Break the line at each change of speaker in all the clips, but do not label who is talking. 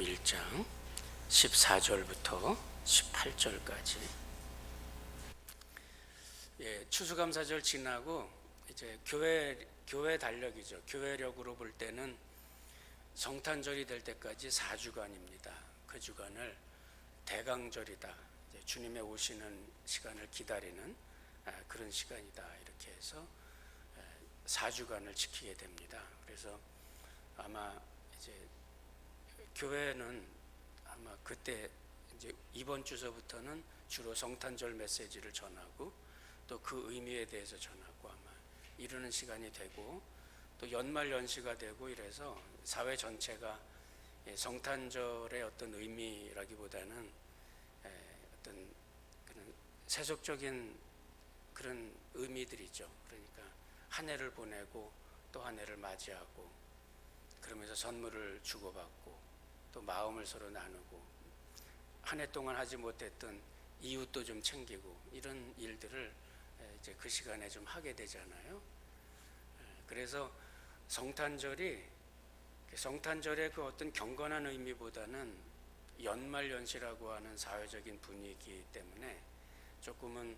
1장 14절부터 18절까지. 추수감사절 지나고 이제 교회 달력이죠. 교회력으로 볼 때는 성탄절이 될 때까지 4주간입니다. 그 주간을 대강절이다, 주님의 오시는 시간을 기다리는 그런 시간이다, 이렇게 해서 4주간을 지키게 됩니다. 그래서 아마 이제 교회는 아마 그때 이제 이번 주서부터는 주로 성탄절 메시지를 전하고 또 그 의미에 대해서 전하고 아마 이러는 시간이 되고, 또 연말 연시가 되고 이래서 사회 전체가 성탄절의 어떤 의미라기보다는 어떤 그런 세속적인 그런 의미들이죠. 그러니까 한 해를 보내고 또 한 해를 맞이하고, 그러면서 선물을 주고받고 또 마음을 서로 나누고 한 해 동안 하지 못했던 이웃도 좀 챙기고, 이런 일들을 이제 그 시간에 좀 하게 되잖아요. 그래서 성탄절의 그 어떤 경건한 의미보다는 연말연시라고 하는 사회적인 분위기 때문에 조금은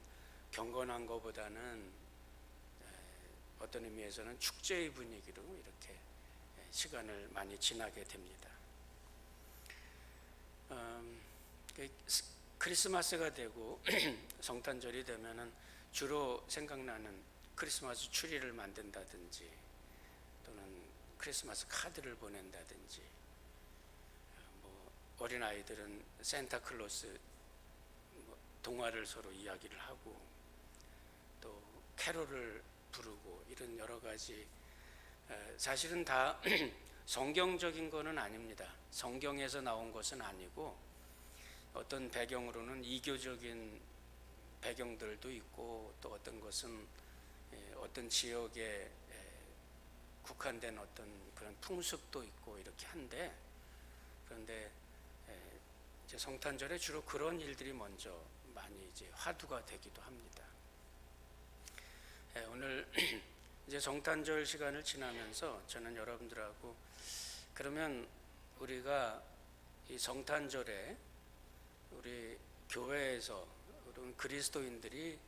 경건한 것보다는 어떤 의미에서는 축제의 분위기로 이렇게 시간을 많이 지나게 됩니다. 크리스마스가 되고 성탄절이 되면은 주로 생각나는 크리스마스 추리를 만든다든지 또는 크리스마스 카드를 보낸다든지, 어린아이들은 산타클로스 동화를 서로 이야기를 하고 또 캐롤을 부르고, 이런 여러 가지, 사실은 다 성경적인 것은 아닙니다. 성경에서 나온 것은 아니고 어떤 배경으로는 이교적인 배경들도 있고, 또 어떤 것은 어떤 지역에 국한된 어떤 그런 풍습도 있고 이렇게 한데, 그런데 이제 성탄절에 주로 그런 일들이 먼저 많이 이제 화두가 되기도 합니다. 오늘 이제 성탄절 시간을 지나면서 저는 여러분들하고, 그러면 우리가 이 성탄절에 우리 교회에서 그런 그리스도인들이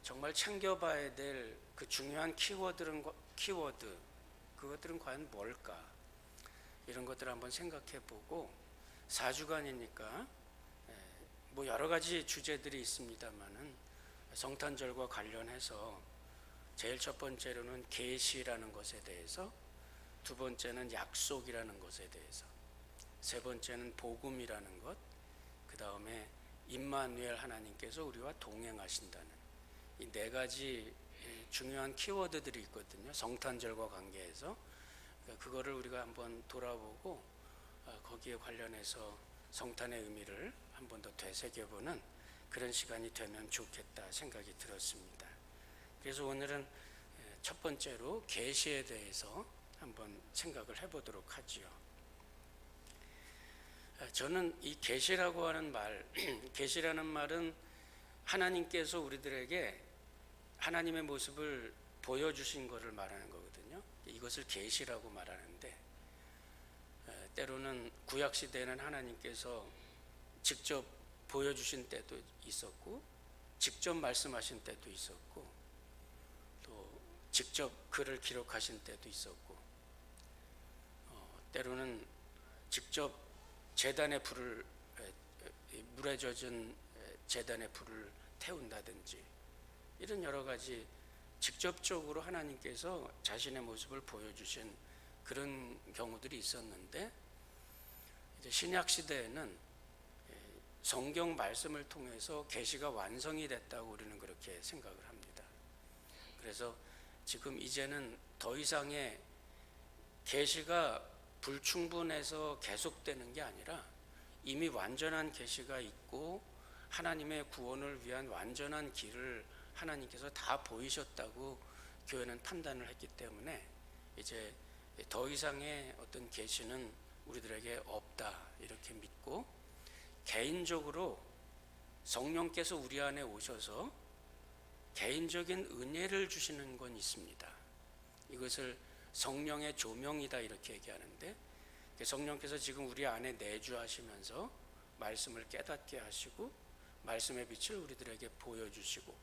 정말 챙겨봐야 될 그 중요한 그것들은 과연 뭘까? 이런 것들을 한번 생각해보고, 4주간이니까 여러 가지 주제들이 있습니다만은 성탄절과 관련해서 제일 첫 번째로는 계시라는 것에 대해서, 두 번째는 약속이라는 것에 대해서, 세 번째는 복음이라는 것, 그 다음에 임마누엘 하나님께서 우리와 동행하신다는 이 네 가지 중요한 키워드들이 있거든요. 성탄절과 관계해서. 그거를 우리가 한번 돌아보고 거기에 관련해서 성탄의 의미를 한 번 더 되새겨보는 그런 시간이 되면 좋겠다 생각이 들었습니다. 그래서 오늘은 첫 번째로 계시에 대해서 한번 생각을 해보도록 하지요. 저는 이 계시라고 하는 말, 계시라는 말은 하나님께서 우리들에게 하나님의 모습을 보여주신 것을 말하는 거거든요. 이것을 계시라고 말하는데, 때로는 구약 시대에는 하나님께서 직접 보여주신 때도 있었고, 직접 말씀하신 때도 있었고, 또 직접 글을 기록하신 때도 있었고, 때로는 직접 제단의 불을, 물에 젖은 제단의 불을 태운다든지, 이런 여러 가지 직접적으로 하나님께서 자신의 모습을 보여주신 그런 경우들이 있었는데, 이제 신약 시대에는 성경 말씀을 통해서 계시가 완성이 됐다고 우리는 그렇게 생각을 합니다. 그래서 지금 이제는 더 이상의 계시가 불충분해서 계속되는 게 아니라 이미 완전한 계시가 있고 하나님의 구원을 위한 완전한 길을 하나님께서 다 보이셨다고 교회는 판단을 했기 때문에 이제 더 이상의 어떤 계시는 우리들에게 없다, 이렇게 믿고, 개인적으로 성령께서 우리 안에 오셔서 개인적인 은혜를 주시는 건 있습니다. 이것을 성령의 조명이다 이렇게 얘기하는데, 성령께서 지금 우리 안에 내주하시면서 말씀을 깨닫게 하시고 말씀의 빛을 우리들에게 보여주시고,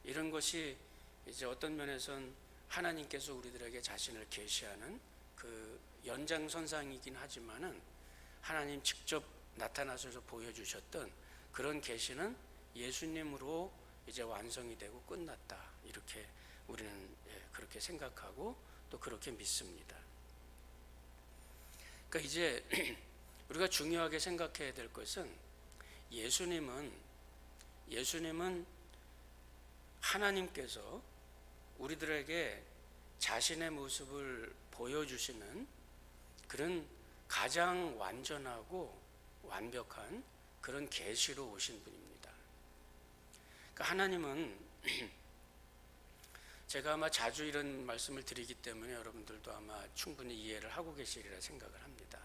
이런 것이 이제 어떤 면에선 하나님께서 우리들에게 자신을 계시하는 그 연장선상이긴 하지만은 하나님 직접 나타나셔서 보여주셨던 그런 계시는 예수님으로 이제 완성이 되고 끝났다, 이렇게 우리는 그렇게 생각하고 또 그렇게 믿습니다. 그러니까 이제 우리가 중요하게 생각해야 될 것은 예수님은 하나님께서 우리들에게 자신의 모습을 보여주시는 그런 가장 완전하고 완벽한 그런 계시로 오신 분입니다. 그러니까 하나님은 제가 아마 자주 이런 말씀을 드리기 때문에 여러분들도 아마 충분히 이해를 하고 계시리라 생각을 합니다.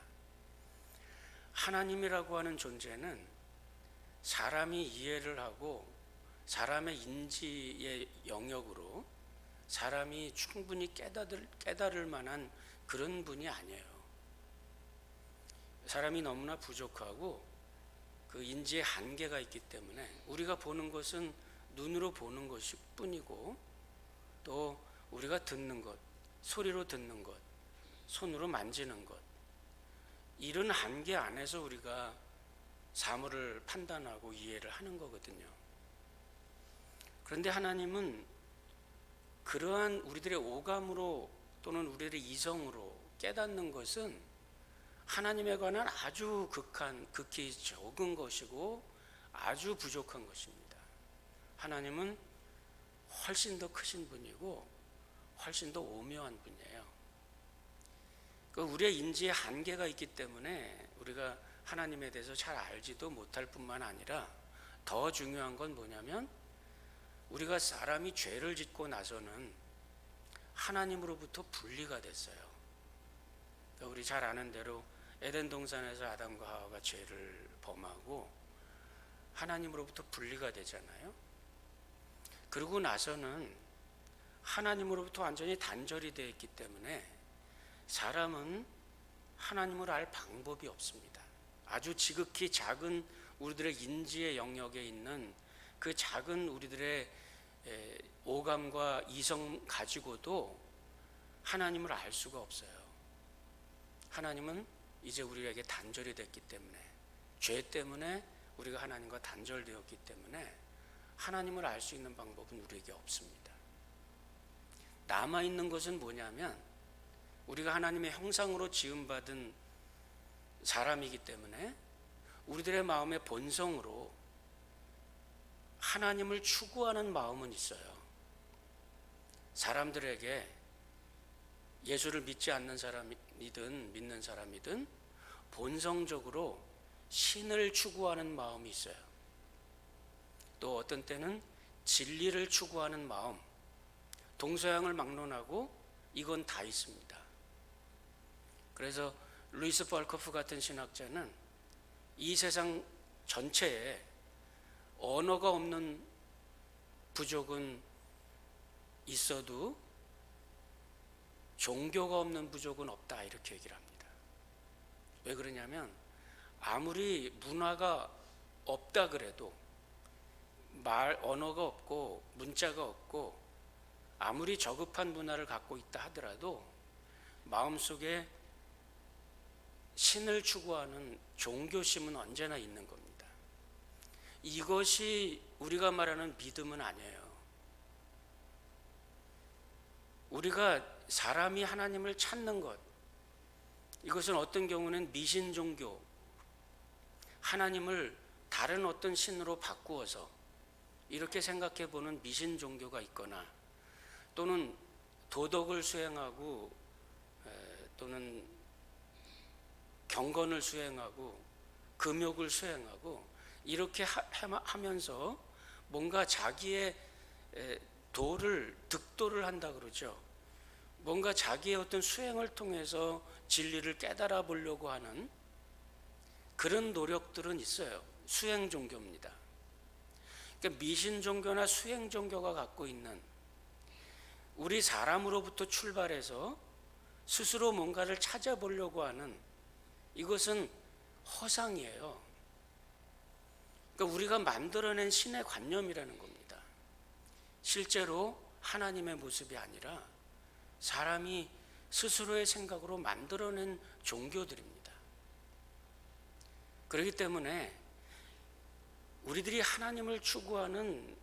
하나님이라고 하는 존재는 사람이 이해를 하고 사람의 인지의 영역으로 사람이 충분히 깨달을 만한 그런 분이 아니에요. 사람이 너무나 부족하고 그 인지의 한계가 있기 때문에 우리가 보는 것은 눈으로 보는 것일 뿐이고, 또 우리가 듣는 것, 소리로 듣는 것, 손으로 만지는 것, 이런 한계 안에서 우리가 사물을 판단하고 이해를 하는 거거든요. 그런데 하나님은 그러한 우리들의 오감으로 또는 우리들의 이성으로 깨닫는 것은 하나님에 관한 아주 극히 적은 것이고 아주 부족한 것입니다. 하나님은 훨씬 더 크신 분이고 훨씬 더 오묘한 분이에요. 우리의 인지의 한계가 있기 때문에 우리가 하나님에 대해서 잘 알지도 못할 뿐만 아니라 더 중요한 건 뭐냐면, 우리가 사람이 죄를 짓고 나서는 하나님으로부터 분리가 됐어요. 우리 잘 아는 대로 에덴 동산에서 아담과 하와가 죄를 범하고 하나님으로부터 분리가 되잖아요. 그러고 나서는 하나님으로부터 완전히 단절이 되어 있기 때문에 사람은 하나님을 알 방법이 없습니다. 아주 지극히 작은 우리들의 인지의 영역에 있는 그 작은 우리들의 오감과 이성 가지고도 하나님을 알 수가 없어요. 하나님은 이제 우리에게 단절이 됐기 때문에, 죄 때문에 우리가 하나님과 단절되었기 때문에 하나님을 알 수 있는 방법은 우리에게 없습니다. 남아있는 것은 뭐냐면, 우리가 하나님의 형상으로 지음받은 사람이기 때문에 우리들의 마음의 본성으로 하나님을 추구하는 마음은 있어요. 사람들에게 예수를 믿지 않는 사람이든 믿는 사람이든 본성적으로 신을 추구하는 마음이 있어요. 또 어떤 때는 진리를 추구하는 마음, 동서양을 막론하고 이건 다 있습니다. 그래서 루이스 벌커프 같은 신학자는 이 세상 전체에 언어가 없는 부족은 있어도 종교가 없는 부족은 없다, 이렇게 얘기를 합니다. 왜 그러냐면, 아무리 문화가 없다 그래도, 언어가 없고 문자가 없고 아무리 저급한 문화를 갖고 있다 하더라도 마음속에 신을 추구하는 종교심은 언제나 있는 겁니다. 이것이 우리가 말하는 믿음은 아니에요. 우리가 사람이 하나님을 찾는 것, 이것은 어떤 경우는 미신 종교, 하나님을 다른 어떤 신으로 바꾸어서 이렇게 생각해 보는 미신 종교가 있거나, 또는 도덕을 수행하고 또는 경건을 수행하고 금욕을 수행하고 이렇게 하면서 뭔가 자기의 득도를 한다 그러죠. 뭔가 자기의 어떤 수행을 통해서 진리를 깨달아 보려고 하는 그런 노력들은 있어요. 수행 종교입니다. 그러니까 미신 종교나 수행 종교가 갖고 있는, 우리 사람으로부터 출발해서 스스로 뭔가를 찾아보려고 하는 이것은 허상이에요. 그러니까 우리가 만들어낸 신의 관념이라는 겁니다. 실제로 하나님의 모습이 아니라 사람이 스스로의 생각으로 만들어낸 종교들입니다. 그렇기 때문에 우리들이 하나님을 추구하는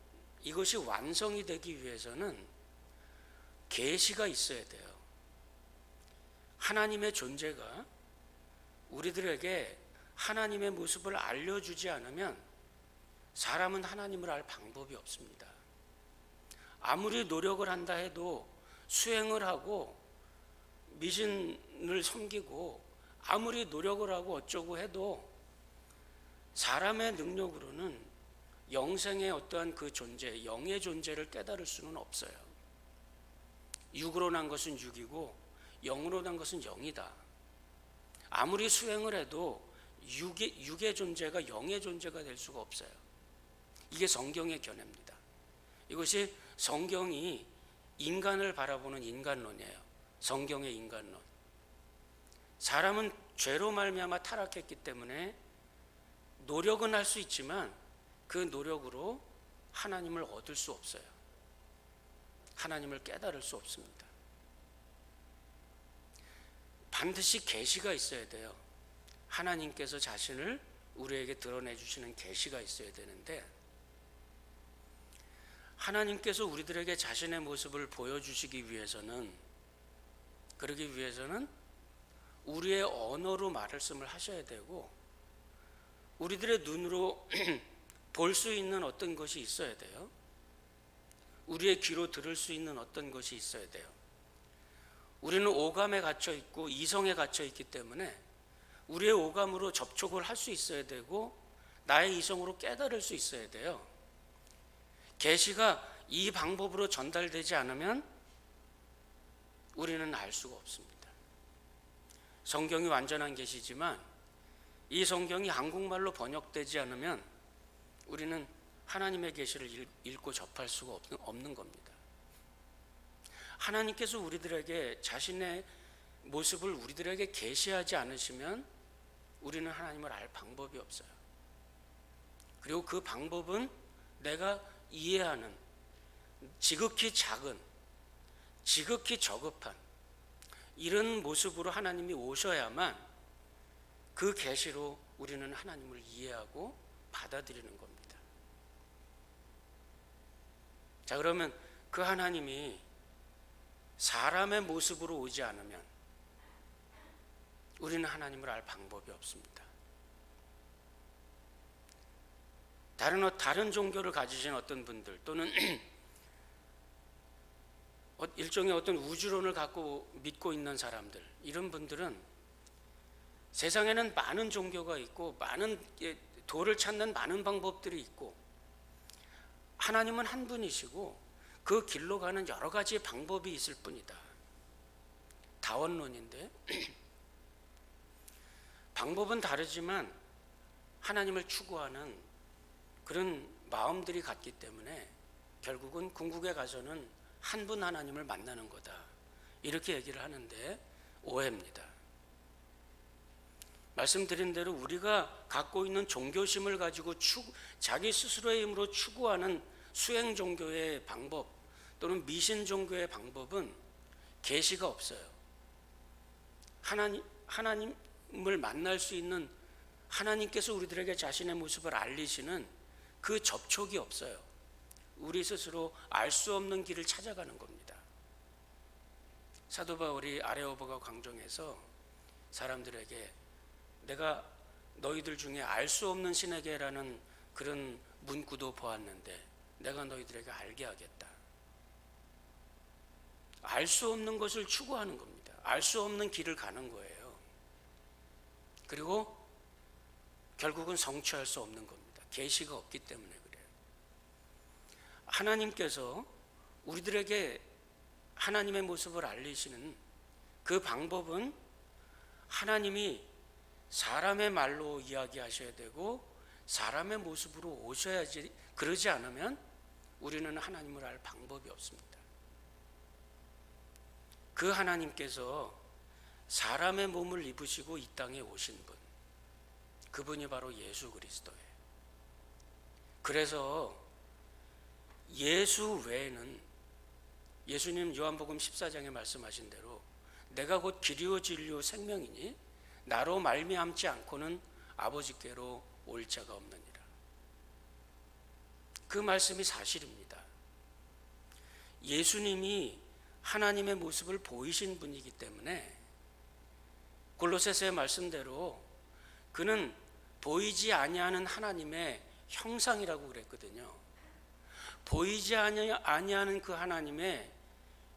이것이 완성이 되기 위해서는 계시가 있어야 돼요. 하나님의 존재가 우리들에게 하나님의 모습을 알려주지 않으면 사람은 하나님을 알 방법이 없습니다. 아무리 노력을 한다 해도 수행을 하고 미신을 섬기고 아무리 노력을 하고 어쩌고 해도 사람의 능력으로는 영생의 어떠한 그 존재, 영의 존재를 깨달을 수는 없어요. 육으로 난 것은 육이고 영으로 난 것은 영이다. 아무리 수행을 해도 육의 존재가 영의 존재가 될 수가 없어요. 이게 성경의 견해입니다. 이것이 성경이 인간을 바라보는 인간론이에요. 성경의 인간론. 사람은 죄로 말미암아 타락했기 때문에 노력은 할 수 있지만 그 노력으로 하나님을 얻을 수 없어요. 하나님을 깨달을 수 없습니다. 반드시 계시가 있어야 돼요. 하나님께서 자신을 우리에게 드러내 주시는 계시가 있어야 되는데 하나님께서 우리들에게 자신의 모습을 보여주시기 위해서는 그러기 위해서는 우리의 언어로 말씀을 하셔야 되고 우리들의 눈으로 볼 수 있는 어떤 것이 있어야 돼요. 우리의 귀로 들을 수 있는 어떤 것이 있어야 돼요. 우리는 오감에 갇혀 있고 이성에 갇혀 있기 때문에 우리의 오감으로 접촉을 할 수 있어야 되고 나의 이성으로 깨달을 수 있어야 돼요. 계시가 이 방법으로 전달되지 않으면 우리는 알 수가 없습니다. 성경이 완전한 계시지만 이 성경이 한국말로 번역되지 않으면 우리는 하나님의 계시를 읽고 접할 수가 없는 겁니다. 하나님께서 우리들에게 자신의 모습을 우리들에게 계시하지 않으시면 우리는 하나님을 알 방법이 없어요. 그리고 그 방법은 내가 이해하는 지극히 작은, 지극히 저급한 이런 모습으로 하나님이 오셔야만 그 계시로 우리는 하나님을 이해하고 받아들이는 겁니다. 자, 그러면 그 하나님이 사람의 모습으로 오지 않으면 우리는 하나님을 알 방법이 없습니다. 다른 종교를 가지신 어떤 분들 또는 일종의 어떤 우주론을 갖고 믿고 있는 사람들, 이런 분들은 세상에는 많은 종교가 있고 많은 도를 찾는 많은 방법들이 있고 하나님은 한 분이시고 그 길로 가는 여러 가지 방법이 있을 뿐이다. 다원론인데 방법은 다르지만 하나님을 추구하는 그런 마음들이 같기 때문에 결국은 궁극에 가서는 한 분 하나님을 만나는 거다. 이렇게 얘기를 하는데 오해입니다. 말씀드린 대로 우리가 갖고 있는 종교심을 가지고 자기 스스로의 힘으로 추구하는 수행 종교의 방법 또는 미신 종교의 방법은 계시가 없어요. 하나님을 만날 수 있는 하나님께서 우리들에게 자신의 모습을 알리시는 그 접촉이 없어요. 우리 스스로 알 수 없는 길을 찾아가는 겁니다. 사도 바울이 아레오보가 광정에서 사람들에게 내가 너희들 중에 알 수 없는 신에게라는 그런 문구도 보았는데 내가 너희들에게 알게 하겠다. 알 수 없는 것을 추구하는 겁니다. 알 수 없는 길을 가는 거예요. 그리고 결국은 성취할 수 없는 겁니다. 계시가 없기 때문에 그래요. 하나님께서 우리들에게 하나님의 모습을 알리시는 그 방법은 하나님이 사람의 말로 이야기하셔야 되고 사람의 모습으로 오셔야지, 그러지 않으면 우리는 하나님을 알 방법이 없습니다. 그 하나님께서 사람의 몸을 입으시고 이 땅에 오신 분, 그분이 바로 예수 그리스도예요. 그래서 예수 외에는, 예수님 요한복음 14장에 말씀하신 대로 내가 곧 길이요 진리요 생명이니 나로 말미암지 않고는 아버지께로 올 자가 없느니라. 그 말씀이 사실입니다. 예수님이 하나님의 모습을 보이신 분이기 때문에 골로새서의 말씀대로 그는 보이지 아니하는 하나님의 형상이라고 그랬거든요. 보이지 아니하는 그 하나님의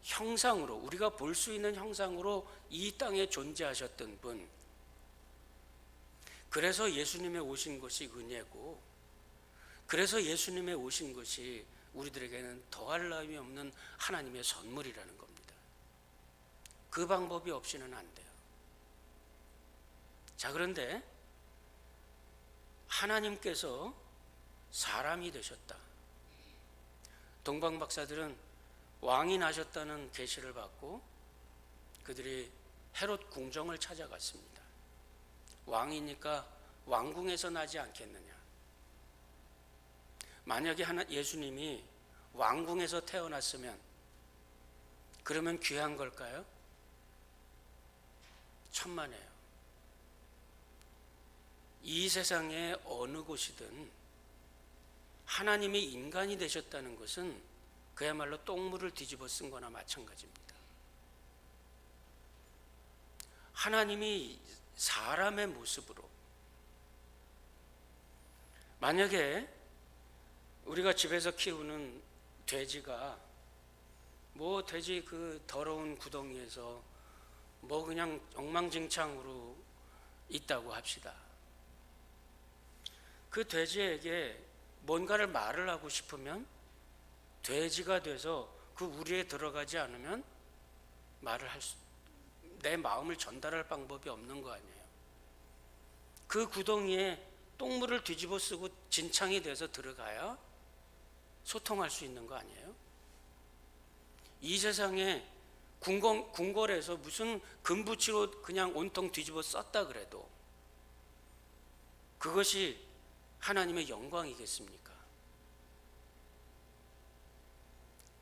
형상으로, 우리가 볼 수 있는 형상으로 이 땅에 존재하셨던 분. 그래서 예수님의 오신 것이 은혜고, 그래서 예수님의 오신 것이 우리들에게는 더할 나위 없는 하나님의 선물이라는 겁니다. 그 방법이 없이는 안 돼요. 자, 그런데 하나님께서 사람이 되셨다. 동방 박사들은 왕이 나셨다는 계시를 받고 그들이 헤롯 궁정을 찾아갔습니다. 왕이니까 왕궁에서 나지 않겠느냐. 만약에 예수님이 왕궁에서 태어났으면 그러면 귀한 걸까요? 천만에요. 이 세상의 어느 곳이든 하나님이 인간이 되셨다는 것은 그야말로 똥물을 뒤집어 쓴 거나 마찬가지입니다. 하나님이 사람의 모습으로, 만약에 우리가 집에서 키우는 돼지가 돼지 그 더러운 구덩이에서 그냥 엉망진창으로 있다고 합시다. 그 돼지에게 뭔가를 말을 하고 싶으면 돼지가 돼서 그 우리에 들어가지 않으면 내 마음을 전달할 방법이 없는 거 아니에요. 그 구덩이에 똥물을 뒤집어 쓰고 진창이 돼서 들어가야 소통할 수 있는 거 아니에요? 이 세상에 궁궐에서 무슨 금붙이로 그냥 온통 뒤집어 썼다 그래도 그것이 하나님의 영광이겠습니까?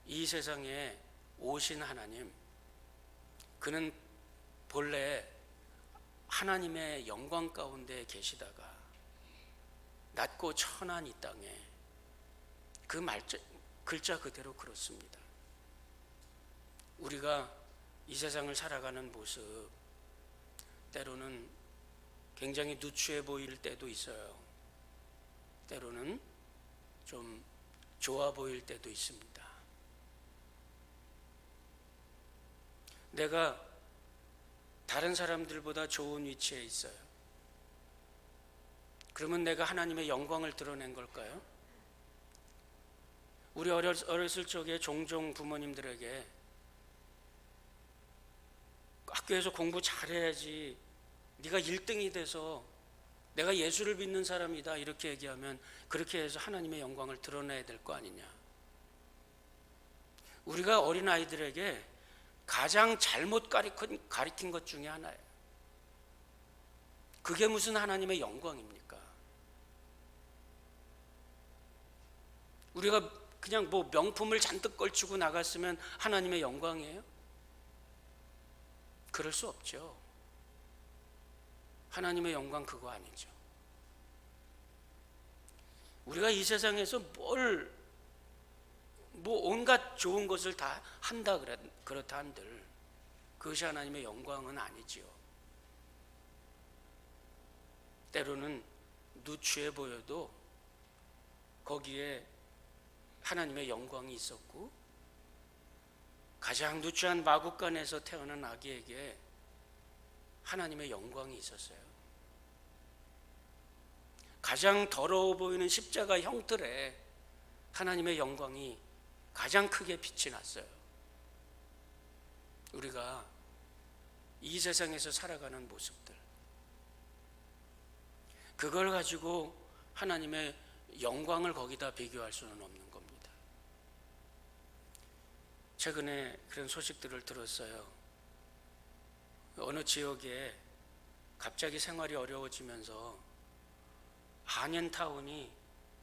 이 세상에 오신 하나님, 그는 본래 하나님의 영광 가운데 계시다가 낮고 천한 이 땅에 그 글자 그대로 그렇습니다. 우리가 이 세상을 살아가는 모습, 때로는 굉장히 누추해 보일 때도 있어요. 때로는 좀 좋아 보일 때도 있습니다. 내가 다른 사람들보다 좋은 위치에 있어요. 그러면 내가 하나님의 영광을 드러낸 걸까요? 우리 어렸을 적에 종종 부모님들에게 학교에서 공부 잘해야지, 네가 1등이 돼서 내가 예수를 믿는 사람이다 이렇게 얘기하면 그렇게 해서 하나님의 영광을 드러내야 될 거 아니냐. 우리가 어린아이들에게 가장 잘못 가르친 것 중에 하나예요. 그게 무슨 하나님의 영광입니까? 우리가 그냥 명품을 잔뜩 걸치고 나갔으면 하나님의 영광이에요? 그럴 수 없죠. 하나님의 영광 그거 아니죠. 우리가 이 세상에서 온갖 좋은 것을 다 한다 그렇다 한들 그것이 하나님의 영광은 아니지요. 때로는 누추해 보여도 거기에 하나님의 영광이 있었고, 가장 누추한 마구간에서 태어난 아기에게 하나님의 영광이 있었어요. 가장 더러워 보이는 십자가 형틀에 하나님의 영광이 가장 크게 빛이 났어요. 우리가 이 세상에서 살아가는 모습들, 그걸 가지고 하나님의 영광을 거기다 비교할 수는 없는 겁니다. 최근에 그런 소식들을 들었어요. 어느 지역에 갑자기 생활이 어려워지면서 한인타운이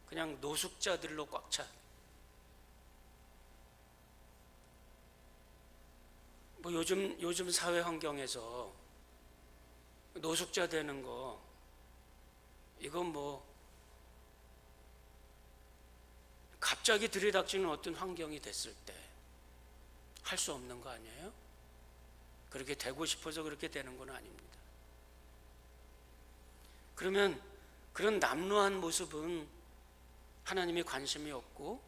그냥 노숙자들로 꽉 차. 뭐 요즘 사회 환경에서 노숙자 되는 거, 이건 뭐 갑자기 들이닥치는 어떤 환경이 됐을 때 할 수 없는 거 아니에요? 그렇게 되고 싶어서 그렇게 되는 건 아닙니다. 그러면 그런 남루한 모습은 하나님이 관심이 없고,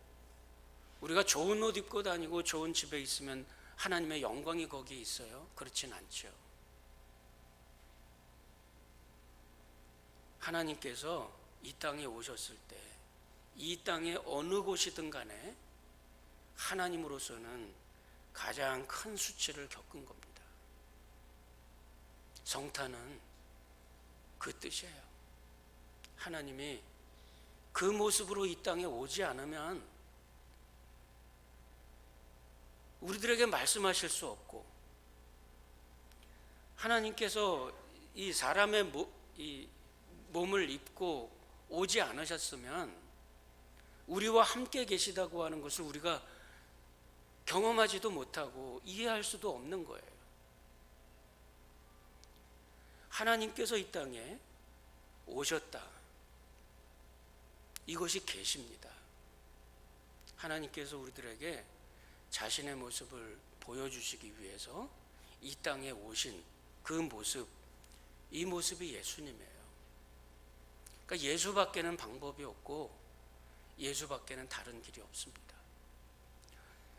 우리가 좋은 옷 입고 다니고 좋은 집에 있으면 하나님의 영광이 거기에 있어요? 그렇진 않죠. 하나님께서 이 땅에 오셨을 때 이 땅의 어느 곳이든 간에 하나님으로서는 가장 큰 수치를 겪은 겁니다. 성탄은 그 뜻이에요. 하나님이 그 모습으로 이 땅에 오지 않으면 우리들에게 말씀하실 수 없고, 하나님께서 이 사람의 이 몸을 입고 오지 않으셨으면 우리와 함께 계시다고 하는 것을 우리가 경험하지도 못하고 이해할 수도 없는 거예요. 하나님께서 이 땅에 오셨다. 이것이 계십니다. 하나님께서 우리들에게 자신의 모습을 보여주시기 위해서 이 땅에 오신 그 모습, 이 모습이 예수님이에요. 그러니까 예수밖에는 방법이 없고 예수밖에는 다른 길이 없습니다.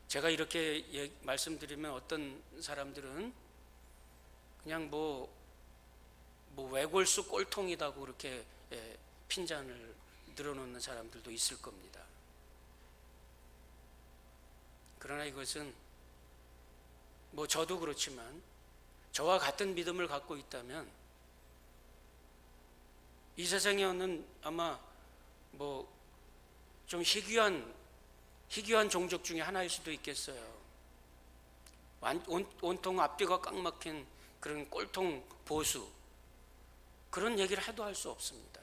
제가 이렇게 말씀드리면 어떤 사람들은 그냥 뭐 외골수 꼴통이다고 그렇게 핀잔을 늘어놓는 사람들도 있을 겁니다. 그러나 이것은 뭐 저도 그렇지만 저와 같은 믿음을 갖고 있다면 이 세상에 없는 아마 뭐 좀 희귀한 종족 중에 하나일 수도 있겠어요. 온통 앞뒤가 꽉 막힌 그런 꼴통 보수, 그런 얘기를 해도 할 수 없습니다.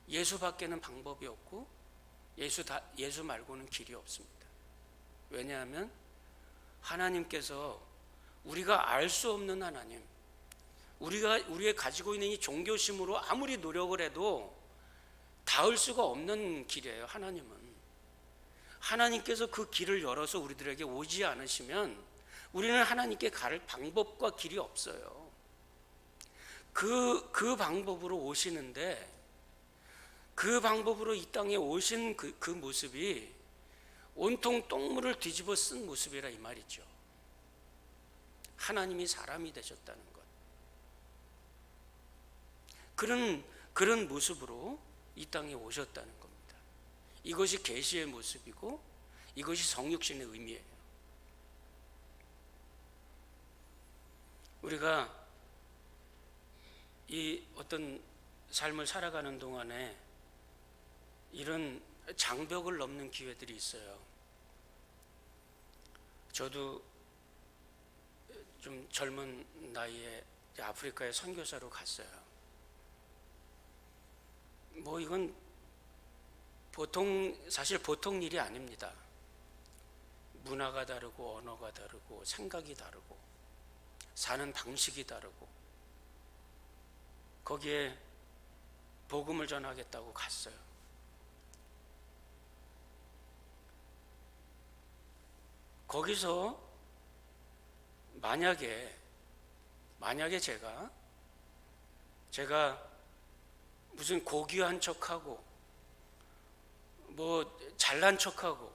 예수밖에는 방법이 없고 예수 말고는 길이 없습니다. 왜냐하면 하나님께서 우리가 알 수 없는 하나님, 우리가 가지고 있는 이 종교심으로 아무리 노력을 해도 닿을 수가 없는 길이에요. 하나님께서 그 길을 열어서 우리들에게 오지 않으시면 우리는 하나님께 갈 방법과 길이 없어요. 그 방법으로 오시는데, 그 방법으로 이 땅에 오신 그 모습이 온통 똥물을 뒤집어 쓴 모습이라 이 말이죠. 하나님이 사람이 되셨다는 것. 그런 모습으로 이 땅에 오셨다는 겁니다. 이것이 계시의 모습이고 이것이 성육신의 의미예요. 우리가 이 어떤 삶을 살아가는 동안에 이런 장벽을 넘는 기회들이 있어요. 저도 좀 젊은 나이에 아프리카에 선교사로 갔어요. 뭐 이건 사실 보통 일이 아닙니다. 문화가 다르고 언어가 다르고 생각이 다르고 사는 방식이 다르고, 거기에 복음을 전하겠다고 갔어요. 거기서 만약에 제가 무슨 고귀한 척하고 뭐 잘난 척하고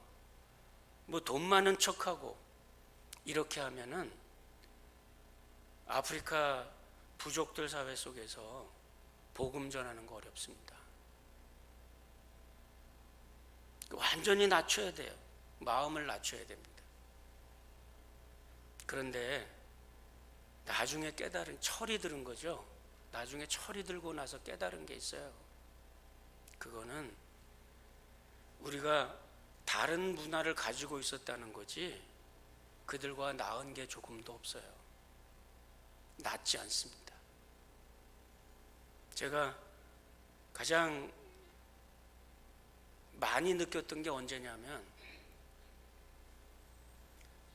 뭐 돈 많은 척하고 이렇게 하면은 아프리카 부족들 사회 속에서 복음 전하는 거 어렵습니다. 완전히 낮춰야 돼요. 마음을 낮춰야 됩니다. 그런데 나중에 철이 들은 거죠. 나중에 철이 들고 나서 깨달은 게 있어요. 그거는 우리가 다른 문화를 가지고 있었다는 거지 그들과 나은 게 조금도 없어요. 낫지 않습니다. 제가 가장 많이 느꼈던 게 언제냐면,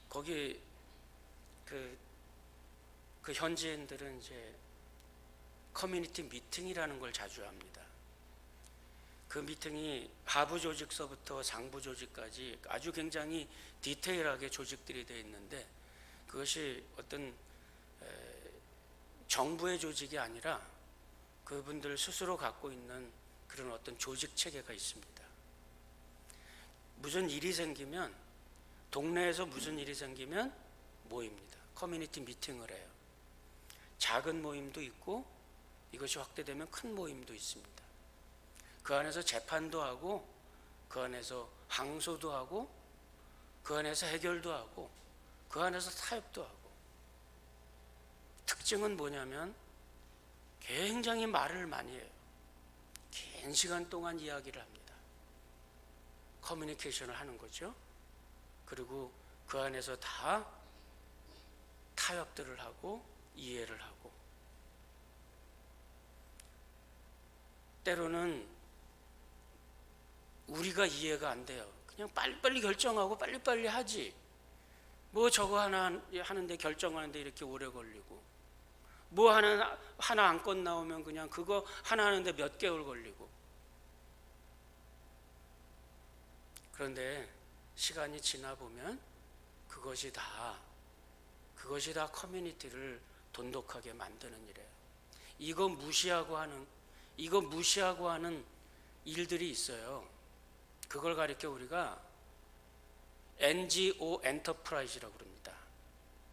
거기 그 현지인들은 이제 커뮤니티 미팅이라는 걸 자주 합니다. 그 미팅이 하부 조직서부터 상부 조직까지 아주 굉장히 디테일하게 조직들이 되어 있는데, 그것이 어떤 정부의 조직이 아니라 그분들 스스로 갖고 있는 그런 어떤 조직 체계가 있습니다. 무슨 일이 생기면, 동네에서 무슨 일이 생기면 모입니다. 커뮤니티 미팅을 해요. 작은 모임도 있고, 이것이 확대되면 큰 모임도 있습니다. 그 안에서 재판도 하고, 그 안에서 항소도 하고, 그 안에서 해결도 하고, 그 안에서 타협도 하고. 특징은 뭐냐면 굉장히 말을 많이 해요. 긴 시간 동안 이야기를 합니다. 커뮤니케이션을 하는 거죠. 그리고 그 안에서 다 타협들을 하고 이해를 하고, 때로는 우리가 이해가 안 돼요. 그냥 빨리빨리 결정하고 빨리빨리 하지, 뭐 저거 하나 하는데, 결정하는데 이렇게 오래 걸리고, 뭐 하나 안건 나오면 그냥 그거 하나 하는데 몇 개월 걸리고. 그런데 시간이 지나 보면 그것이 다 커뮤니티를 돈독하게 만드는 일이에요. 이거 무시하고 하는 일들이 있어요. 그걸 가리켜 우리가 NGO 엔터프라이즈라고 그럽니다.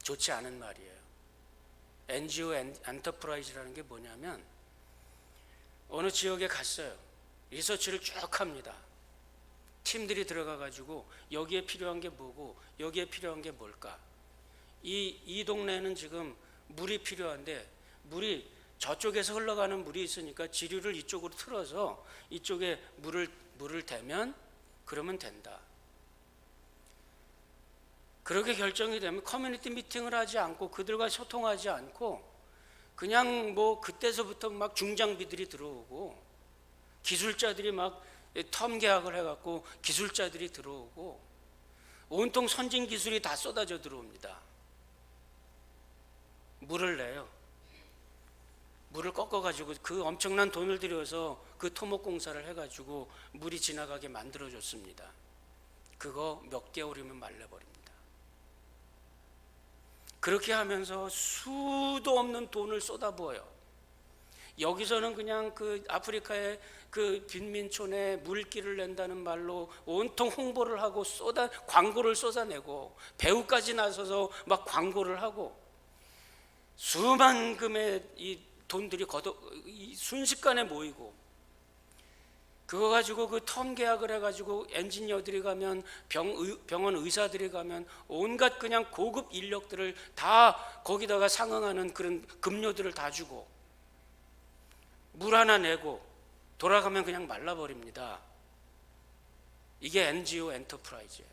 좋지 않은 말이에요. NGO 엔터프라이즈라는 게 뭐냐면, 어느 지역에 갔어요. 리서치를 쭉 합니다. 팀들이 들어가 가지고 여기에 필요한 게 뭐고 여기에 필요한 게 뭘까. 이 동네는 지금 물이 필요한데, 물이 저쪽에서 흘러가는 물이 있으니까 지류를 이쪽으로 틀어서 이쪽에 물을 대면 그러면 된다. 그렇게 결정이 되면 커뮤니티 미팅을 하지 않고, 그들과 소통하지 않고, 그냥 뭐 그때서부터 막 중장비들이 들어오고, 기술자들이 막 텀 계약을 해갖고 기술자들이 들어오고, 온통 선진 기술이 다 쏟아져 들어옵니다. 물을 내요. 물을 꺾어가지고 그 엄청난 돈을 들여서 그 토목공사를 해가지고 물이 지나가게 만들어줬습니다. 그거 몇 개월이면 말려버립니다. 그렇게 하면서 수도 없는 돈을 쏟아부어요. 여기서는 그냥 그 아프리카의 그 빈민촌에 물길을 낸다는 말로 온통 홍보를 하고 광고를 쏟아내고, 배우까지 나서서 막 광고를 하고, 수만 금의 이 돈들이 순식간에 모이고, 그거 가지고 그 텀 계약을 해가지고 엔지니어들이 가면, 병원 의사들이 가면, 온갖 그냥 고급 인력들을 다 거기다가 상응하는 그런 급료들을 다 주고, 물 하나 내고 돌아가면 그냥 말라버립니다. 이게 NGO 엔터프라이즈예요.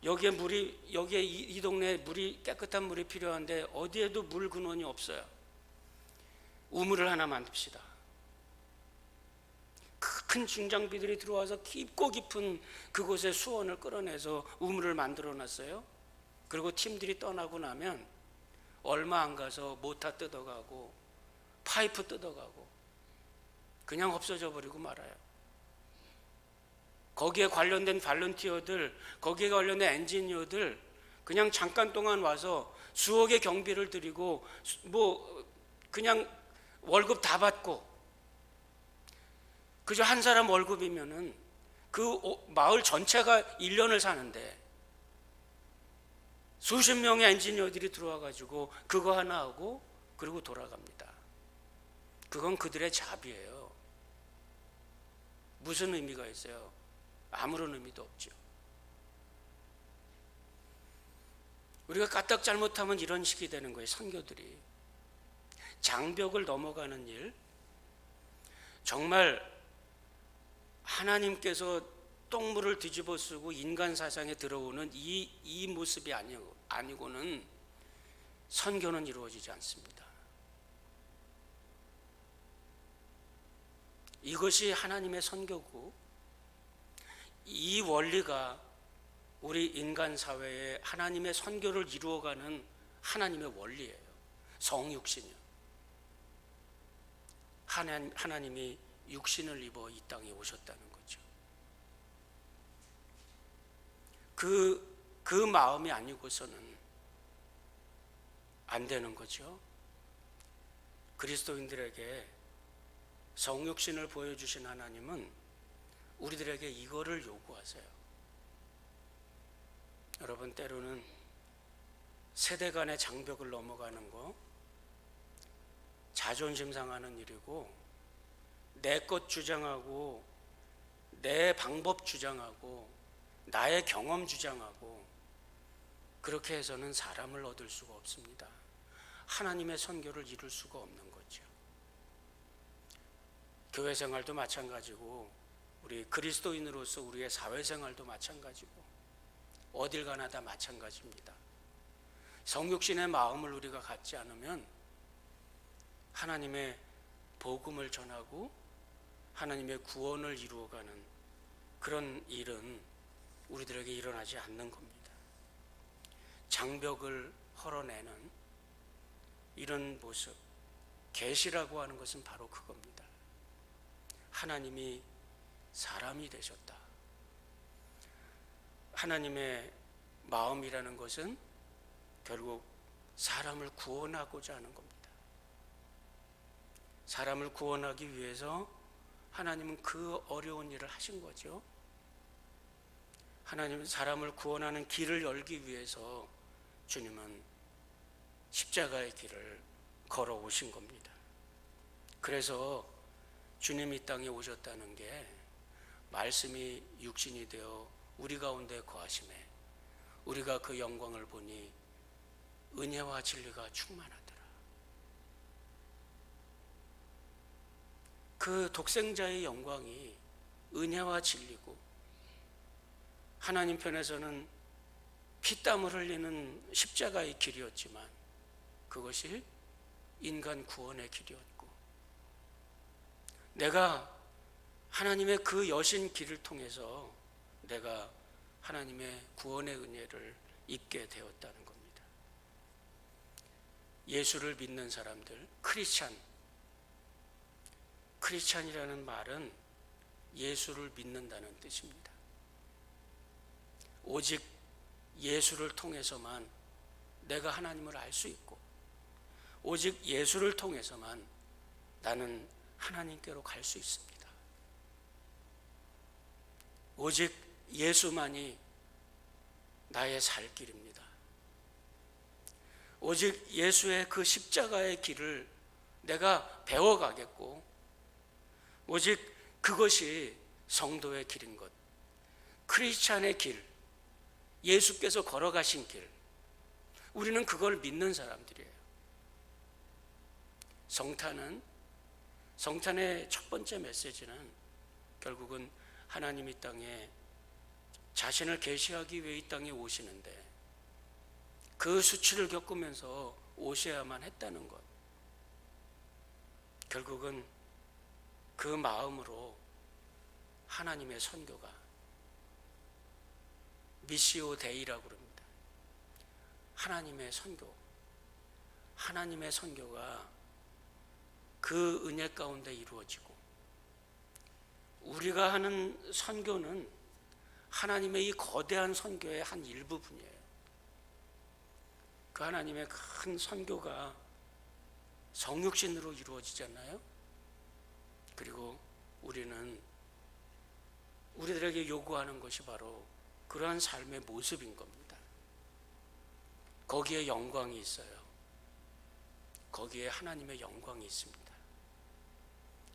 여기에 이 동네에 깨끗한 물이 필요한데 어디에도 물 근원이 없어요. 우물을 하나 만듭시다. 큰 중장비들이 들어와서 깊고 깊은 그곳에 수원을 끌어내서 우물을 만들어 놨어요. 그리고 팀들이 떠나고 나면 얼마 안 가서 모타 뜯어가고 파이프 뜯어가고 그냥 없어져 버리고 말아요. 거기에 관련된 발런티어들, 거기에 관련된 엔지니어들 그냥 잠깐 동안 와서 수억의 경비를 들이고 뭐 그냥 월급 다 받고, 그저 한 사람 월급이면은 그 마을 전체가 1년을 사는데, 수십 명의 엔지니어들이 들어와 가지고 그거 하나 하고 그리고 돌아갑니다. 그건 그들의 잡이에요. 무슨 의미가 있어요? 아무런 의미도 없죠. 우리가 까딱 잘못하면 이런 식이 되는 거예요. 선교들이 장벽을 넘어가는 일, 정말 하나님께서 똥물을 뒤집어 쓰고 인간 사상에 들어오는 이 모습이 아니고는 선교는 이루어지지 않습니다. 이것이 하나님의 선교고, 이 원리가 우리 인간 사회에 하나님의 선교를 이루어가는 하나님의 원리예요. 성육신이요. 하나님이 육신을 입어 이 땅에 오셨다는 거죠. 그 마음이 아니고서는 안 되는 거죠. 그리스도인들에게 성육신을 보여주신 하나님은 우리들에게 이거를 요구하세요. 여러분, 때로는 세대 간의 장벽을 넘어가는 거 자존심 상하는 일이고, 내 것 주장하고 내 방법 주장하고 나의 경험 주장하고 그렇게 해서는 사람을 얻을 수가 없습니다. 하나님의 선교를 이룰 수가 없는 거죠. 교회 생활도 마찬가지고 우리 그리스도인으로서 우리의 사회생활도 마찬가지고 어딜 가나 다 마찬가지입니다. 성육신의 마음을 우리가 갖지 않으면 하나님의 복음을 전하고 하나님의 구원을 이루어가는 그런 일은 우리들에게 일어나지 않는 겁니다. 장벽을 헐어내는 이런 모습, 계시라고 하는 것은 바로 그겁니다. 하나님이 사람이 되셨다. 하나님의 마음이라는 것은 결국 사람을 구원하고자 하는 겁니다. 사람을 구원하기 위해서 하나님은 그 어려운 일을 하신 거죠. 하나님은 사람을 구원하는 길을 열기 위해서 주님은 십자가의 길을 걸어오신 겁니다. 그래서 주님이 이 땅에 오셨다는 게 말씀이 육신이 되어 우리 가운데 거하심에 우리가 그 영광을 보니 은혜와 진리가 충만하더라. 그 독생자의 영광이 은혜와 진리고 하나님 편에서는 피땀을 흘리는 십자가의 길이었지만 그것이 인간 구원의 길이었고, 내가 하나님의 그 여신 길을 통해서 내가 하나님의 구원의 은혜를 입게 되었다는 겁니다. 예수를 믿는 사람들, 크리스찬이라는 말은 예수를 믿는다는 뜻입니다. 오직 예수를 통해서만 내가 하나님을 알 수 있고, 오직 예수를 통해서만 나는 하나님께로 갈 수 있습니다. 오직 예수만이 나의 살 길입니다. 오직 예수의 그 십자가의 길을 내가 배워가겠고, 오직 그것이 성도의 길인 것, 크리스찬의 길, 예수께서 걸어가신 길, 우리는 그걸 믿는 사람들이에요. 성탄의 첫 번째 메시지는 결국은 하나님이 땅에 자신을 계시하기 위해 이 땅에 오시는데 그 수치를 겪으면서 오셔야만 했다는 것, 결국은 그 마음으로 하나님의 선교가 미시오 데이라고 그럽니다. 하나님의 선교가 그 은혜 가운데 이루어지고, 우리가 하는 선교는 하나님의 이 거대한 선교의 한 일부분이에요. 그 하나님의 큰 선교가 성육신으로 이루어지잖아요. 그리고 우리들에게 요구하는 것이 바로 그러한 삶의 모습인 겁니다. 거기에 영광이 있어요. 거기에 하나님의 영광이 있습니다.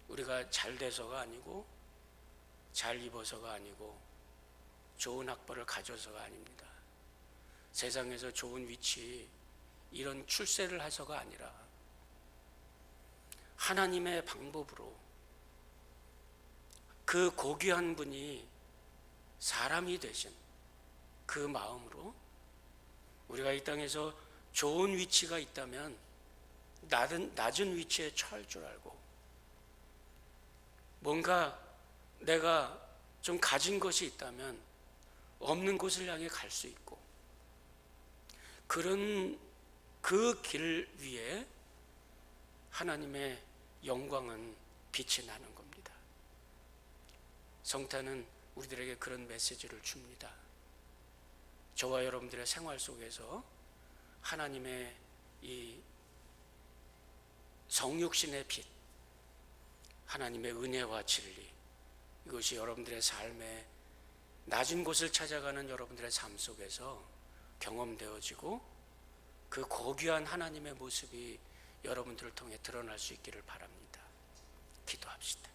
우리가 잘 돼서가 아니고, 잘 입어서가 아니고, 좋은 학벌을 가져서가 아닙니다. 세상에서 좋은 위치, 이런 출세를 해서가 아니라 하나님의 방법으로 그 고귀한 분이 사람이 되신 그 마음으로 우리가 이 땅에서 좋은 위치가 있다면 낮은 위치에 처할 줄 알고, 뭔가 내가 좀 가진 것이 있다면 없는 곳을 향해 갈 수 있고, 그런 그 길 위에 하나님의 영광은 빛이 나는 겁니다. 성탄은 우리들에게 그런 메시지를 줍니다. 저와 여러분들의 생활 속에서 하나님의 이 성육신의 빛, 하나님의 은혜와 진리, 이것이 여러분들의 삶에 낮은 곳을 찾아가는 여러분들의 삶 속에서 경험되어지고, 그 고귀한 하나님의 모습이 여러분들을 통해 드러날 수 있기를 바랍니다. 기도합시다.